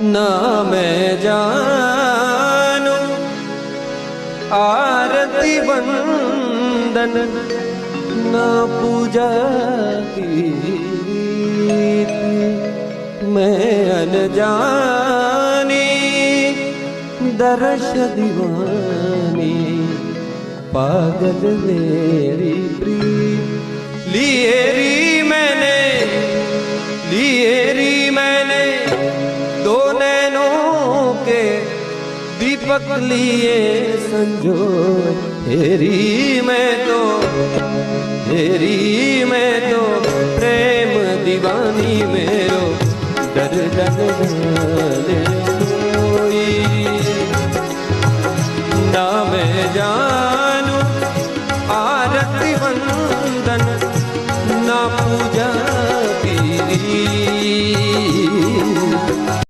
ना मैं जानू आरती वंदन ना पूजा की मैं अनजानी दर्श दीवानी पागल मेरी प्रीत लिए री मैंने दो नैनों के दीपक लिए संजो हेरी मैं तो प्रेम दीवानी मेरो डर डर